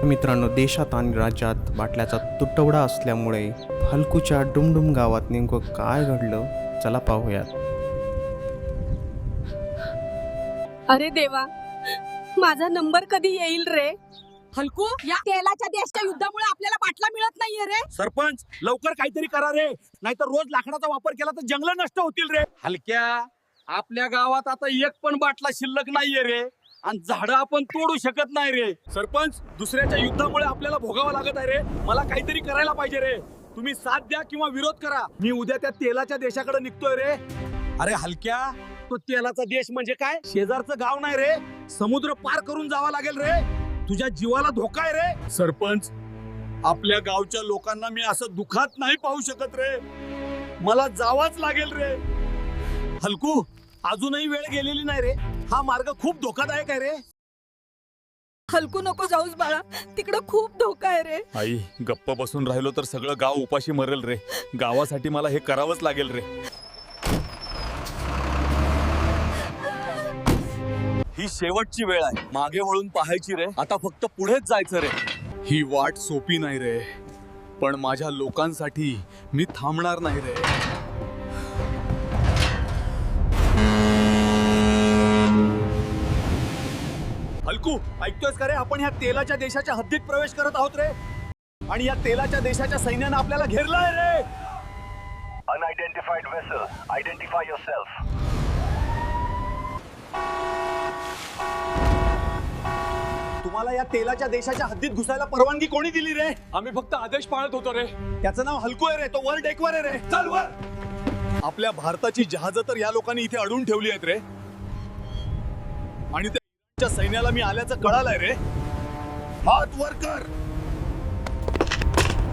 मित्रांनो, देशात आणि राज्यात बाटल्याचा तुटवडा असल्यामुळे हलकूच्या डुमडुम गावात नेमकं काय घडलं, चला पाहूयात. अरे देवा, माझा नंबर कधी येईल रे? हलकू, या तेलाच्या देशच्या युद्धामुळे आपल्याला बाटला मिळत नाहीये रे. सरपंच, लवकर काहीतरी करा रे, नाहीतर रोज लाकडाचा वापर केला तर जंगल नष्ट होतील रे. हलक्या, आपल्या गावात आता एक पण बाटला शिल्लक नाहीये रे, आणि झाडं आपण तोडू शकत नाही रे. सरपंच, दुसऱ्याच्या युद्धामुळे आपल्याला भोगावं लागत आहे रे. मला काहीतरी करायला पाहिजे रे. तुम्ही साथ द्या किंवा विरोध करा. मी उद्या त्या तेलाच्या देशाकडे निघतोय रे. अरे हलक्या, तो तेलाचा देश म्हणजे काय? शेजारचं गाव नाही रे, समुद्र पार करून जावं लागेल रे. तुझ्या जीवाला धोका आहे रे. सरपंच, आपल्या गावच्या लोकांना मी असं दुखात नाही पाहू शकत रे. मला जावंच लागेल रे. हलकू, अजूनही वेळ गेलेली नाही रे. हा मार्ग खूप धोकादायक आहे रे. हलकू नको जाऊस बाळा, तिकडं खूप धोका आहे रे. आई, गप्प बसून राहिलो तर सगळं गाव उपाशी मरेल रे. गावासाठी मला हे करावंच लागेल रे. ही शेवटची वेळ आहे, मागे वळून पाहायची रे. आता फक्त पुढेच जायचं रे. ही वाट सोपी नाही रे, पण माझ्या लोकांसाठी मी थांबणार नाही रे. हलकू, ऐकतोयस का रे? आपण ह्या तेलाच्या देशाच्या हद्दीत प्रवेश करत आहोत रे, आणि या तेलाच्या देशाच्या सैन्यानं आपल्याला घेरलंय रे. Unidentified vessel, identify yourself. तुम्हाला या तेलाच्या देशाच्या हद्दीत घुसायला परवानगी कोणी दिली रे? आम्ही फक्त आदेश पाळत होतो रे. त्याचं नाव हलकू आहे रे. तो वर डेकवर आहे रे. चल वर. आपल्या भारताची जहाजं तर या लोकांनी इथे अडवून ठेवली आहेत रे, आणि त्या सैन्याला मी आल्याचं कळालंय रे. हात वर कर.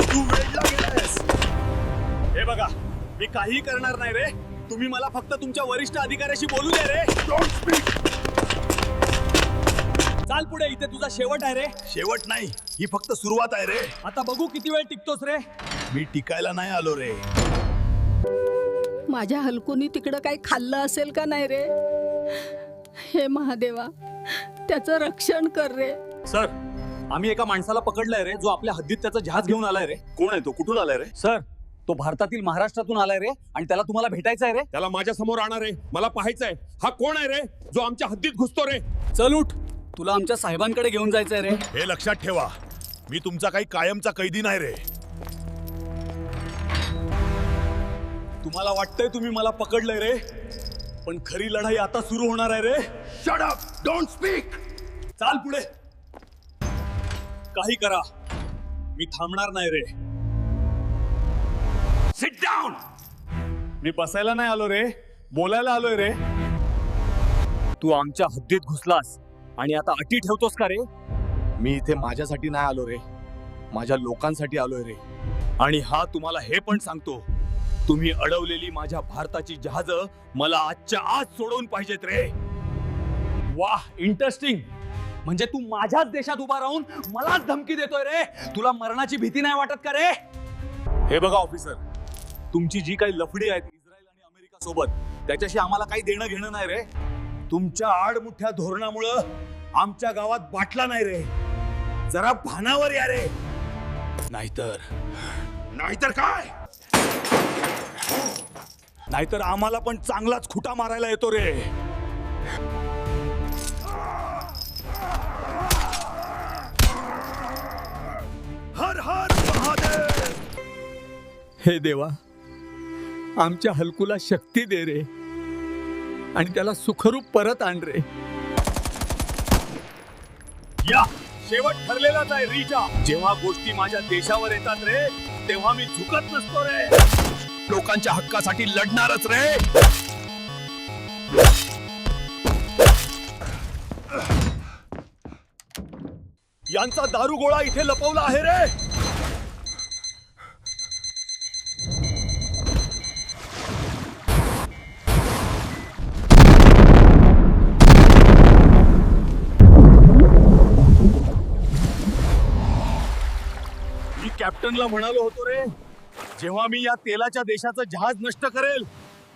तू वेडला गेलायस. हे बघा, मी काही करणार नाही रे. तुम्ही मला फक्त तुमच्या वरिष्ठ अधिकाऱ्याशी बोलू द्या रे. Don't speak. चाल पुढे, इथे तुझा शेवट आहे रे. शेवट नाही, ही फक्त सुरुवात आहे रे. आता बघू किती वेळ टिकतोस रे. मी टिकायला नाही आलो रे. माझ्या हलकूनी तिकडं काही खाल्लं असेल का नाही रे? हे महादेवा, त्याचं रक्षण कर रे. सर, आम्ही एका माणसाला पकडलाय रे, जो आपल्या हद्दीत त्याचं जहाज घेऊन आलाय रे. कोण आहे तो? कुठून आलाय रे? सर, तो भारतातील महाराष्ट्रातून आलाय रे, आणि त्याला तुम्हाला भेटायचं आहे रे. त्याला माझ्या समोर आणणार रे. मला पाहायचंय, हा कोण आहे रे जो आमच्या हद्दीत घुसतो रे. चल उठ, तुला आमच्या साहेबांकडे घेऊन जायचंय रे. हे लक्षात ठेवा, मी तुमचा काही कायमचा कैदी नाही रे. तुम्हाला वाटतंय तुम्ही मला पकडलंय रे, पण खरी लढाई आता सुरू होणार आहे रे. Shut up, don't speak. चाल पुढे. काही करा, मी थांबणार नाही रे. Sit down. मी बसायला नाही आलो रे, बोलायला आलोय रे. तू आमच्या हद्दीत घुसलास आणि आता अटी ठेवतोस का रे? मी इथे माझ्यासाठी नाही आलो रे, माझ्या लोकांसाठी आलोय रे. आणि हा तुम्हाला हे पण सांगतो, तुम्ही अडवलेली माझ्या भारताची जहाजं मला आजच्या आज सोडवून पाहिजेत रे. वाह, इंटरेस्टिंग. म्हणजे तू माझ्याच देशात उभा राहून मलाच धमकी देतोय रे. तुला मरणाची भीती नाही वाटत का रे? हे बघा ऑफिसर, तुमची जी काही लफडी आहेत इस्रायल आणि अमेरिका सोबत, त्याच्याशी आम्हाला काही देणं घेणं नाही रे. तुमच्या आडमुठ्या धोरणामुळं आमच्या गावात बाटला नाही रे. जरा भानावर या रे. नाहीतर काय? नाहीतर आम्हाला पण चांगलाच खुटा मारायला येतो रे. हर हर महादेव. हे देवा, आमच्या हलकूला शक्ती दे रे, आणि त्याला सुखरूप परत आण रे. या, शेवट ठरलेलाच आहे रीचा. जेव्हा गोष्टी माझ्या देशावर येतात रे, तेव्हा मी झुकत नसतो रे. लोकांच्या हक्कासाठी लढणारच रे. यांचा दारुगोळा इथे लपवला आहे रे. मी कॅप्टनला म्हणालो होतो रे, जेव्हा मी या तेलाच्या देशाचं जहाज नष्ट करेल,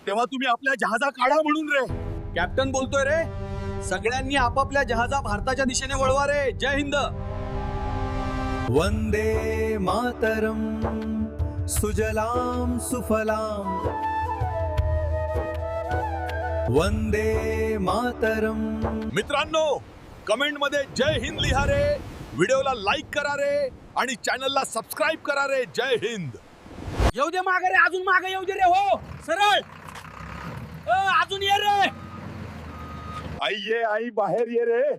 तेव्हा तुम्ही आपल्या जहाजा काढा म्हणून रे. कॅप्टन बोलतोय रे. सगळ्यांनी आपापल्या जहाजा भारताच्या दिशेने वळवा रे. जय हिंद. वंदे मातरम सुजलाम सुफलाम वंदे मातरम. मित्रांनो, कमेंट मध्ये जय हिंद लिहा रे, व्हिडिओला लाईक करा रे आणि चॅनलला सबस्क्राईब करा रे. जय हिंद. येऊ दे मागे रे, अजून मागे येऊ दे रे. हो सरळ अजून ये रे. आई ये, आई बाहेर ये रे.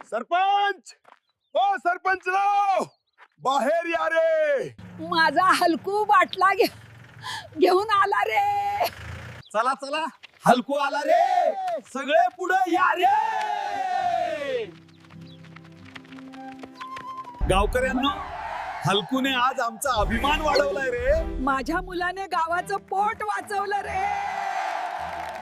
सरपंच, ओ सरपंच राव, बाहेर या रे. माझा हलकू बाटला घेऊन आला रे. चला चला, हलकू आला रे. सगळे पुढे या रे. गावकऱ्यांनो, हलकूने आज आमचा अभिमान वाढवलाय रे. माझ्या मुलाने गावाचं पोट वाचवलं रे.